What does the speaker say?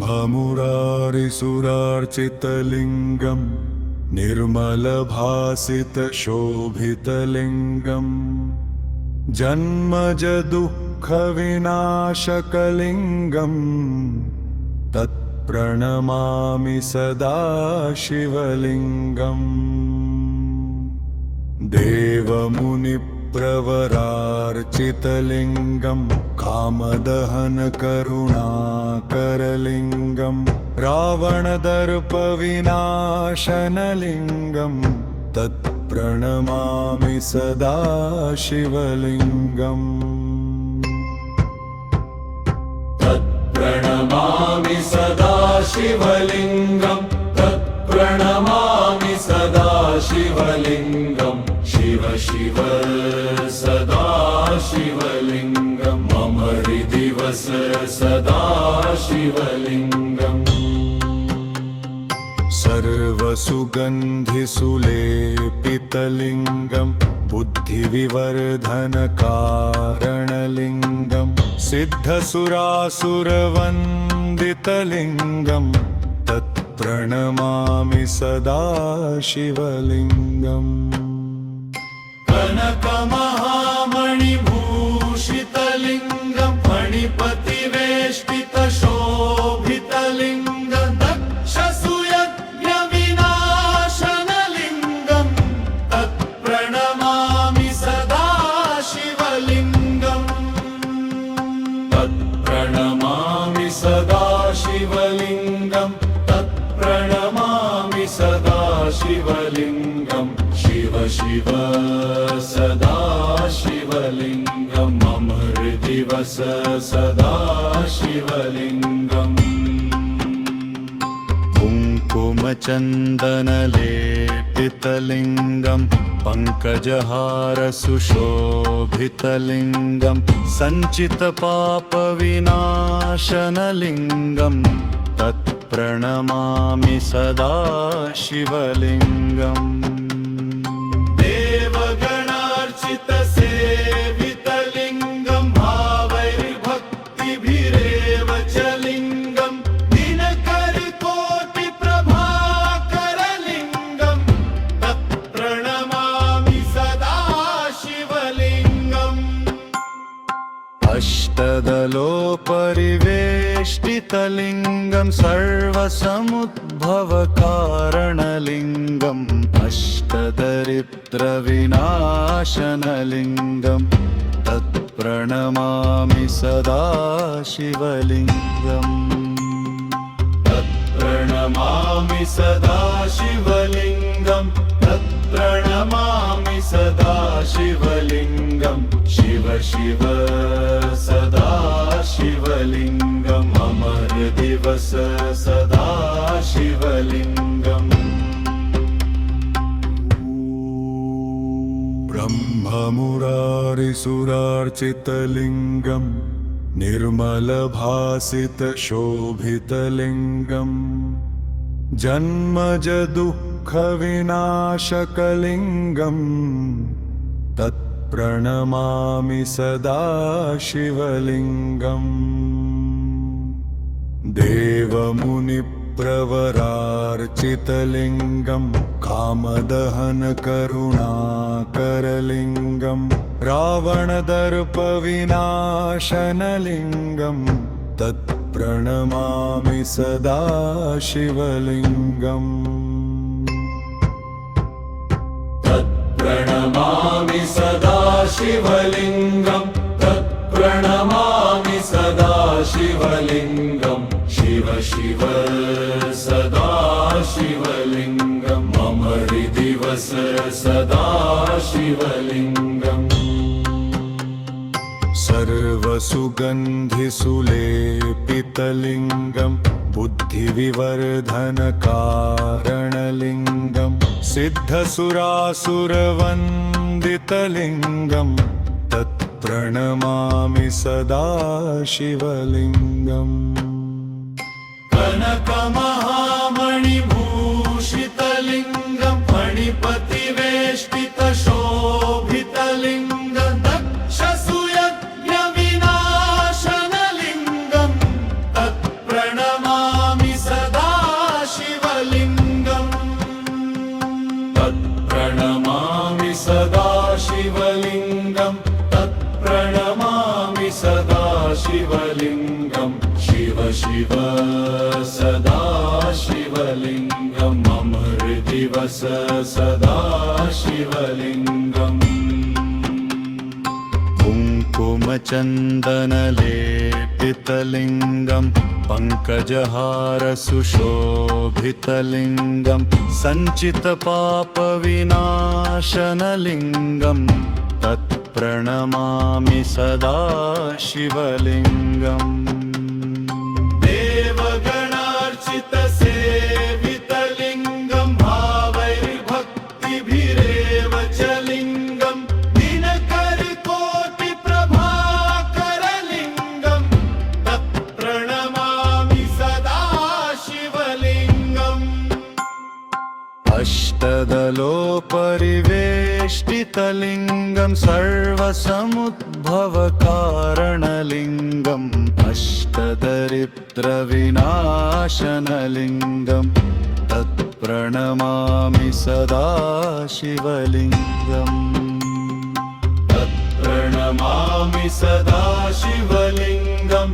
ब्रह्ममुरारिसुरार्चितलिङ्गं निर्मलभासितशोभितलिङ्गं जन्मजदुःखविनाशकलिङ्गं तत्प्रणमामि सदा शिवलिङ्गम्। देवमुनिप्रवरार्चितलिङ्गं कामदहनकरुणाकरलिङ्गं रावणदर्पविनाशनलिङ्गं तत्प्रणमामि सदा शिवलिङ्गम्। तत्प्रणमामि सदा शिवलिङ्गं तत्प्रणमामि सदा शिवलिङ्गं। शिव शिव सदा शिवलिङ्गं मम हृदि वस सदा शिवलिङ्गम्। सर्वसुगन्धिसुलेपितलिङ्गं बुद्धिविवर्धनकारणलिङ्गं सिद्धसुरासुरवन्दितलिङ्गं तत्प्रणमामि सदा शिवलिङ्गम्। कनकमहामणिभूषितलिङ्गं फणिपतिवेष्टितशोभितलिङ्गं दक्षसूयज्ञविनाशनलिङ्गं तत्प्रणमामि सदा शिवलिङ्गम्। तत्प्रणमामि सदा शिवलिङ्गं तत्प्रणमामि सदा शिवलिङ्गम्। शिव शिव सदा शिवलिङ्गं मम हृदि वस सदा शिवलिङ्गम्। कुङ्कुमचन्दनलेपितलिङ्गं पङ्कजहारसुशोभितलिङ्गं सञ्चितपापविनाशनलिङ्गं तत्प्रणमामि सदा शिवलिङ्गम्। देवगणार्चितसेवितलिङ्गं भावैर्भक्तिभिरेव च लिङ्गं दिनकरकोटिप्रभाकरलिङ्गं तत्प्रणमामि सदा शिवलिङ्गम्। अष्टदलोपरिवेष्टितलिङ्गं सर्वसमुद्भवकारणलिङ्गम् अष्टदरिद्रविनाशनलिङ्गं तत्प्रणमामि सदा शिवलिङ्गम्। तत्प्रणमामि सदा शिवलिङ्गं तत्प्रणमामि सदा शिवलिङ्गं। शिव शिव सदा शिवलिङ्गं मम हृदि वस सदा शिवलिङ्गम्। ब्रह्ममुरारिसुरार्चितलिङ्गं निर्मलभासितशोभितलिङ्गं जन्मजदुःखविनाशकलिङ्गं तत्प्रणमामि सदा शिवलिङ्गम्। देवमुनिप्रवरार्चितलिङ्गं कामदहनकरुणाकरलिङ्गं रावणदर्पविनाशनलिङ्गं तत्प्रणमामि सदा शिवलिङ्गम्। तत्प्रणमामि सदा शिवलिङ्गं तत्प्रणमामि सदा शिवलिङ्गं। शिव शिव सदा शिवलिङ्गं मम हृदि वस सदा शिवलिङ्गम्। सर्वसुगन्धिसुलेपितलिङ्गं बुद्धिविवर्धनकारणलिङ्गं सिद्धसुरासुरवन्दितलिङ्गं तत्प्रणमामि सदा शिवलिङ्गम्। कनकमहामणिभूषितलिङ्गं फणिपतिवेष्टितशोभितलिङ्गं दक्षसूयज्ञविनाशनलिङ्गं तत्प्रणमामि शिवलिङ्गं तत्प्रणमामि सदा शिवलिङ्गं शिव शिव सदा शिवलिङ्गं मम हृदि वस सदा शिवलिङ्गम् कुङ्कुमचन्दनलेपितलिङ्गं पङ्कजहारसुशोभितलिङ्गं सञ्चितपापविनाशनलिङ्गं तत्प्रणमामि सदा शिवलिङ्गम् देवगणार्चितसेवितलिङ्गं भावैर्भक्तिभिरेव च लिङ्गं दिनकरकोटिप्रभाकरलिङ्गं तत्प्रणमामि सदा शिवलिङ्गम् अष्टदलोपरिवेष्टितलिङ्गं सर्वसमुद्भवकारणलिङ्गम् अष्टदरिद्रविनाशनलिङ्गं तत्प्रणमामि सदा शिवलिङ्गम् तत्प्रणमामि सदा शिवलिङ्गम्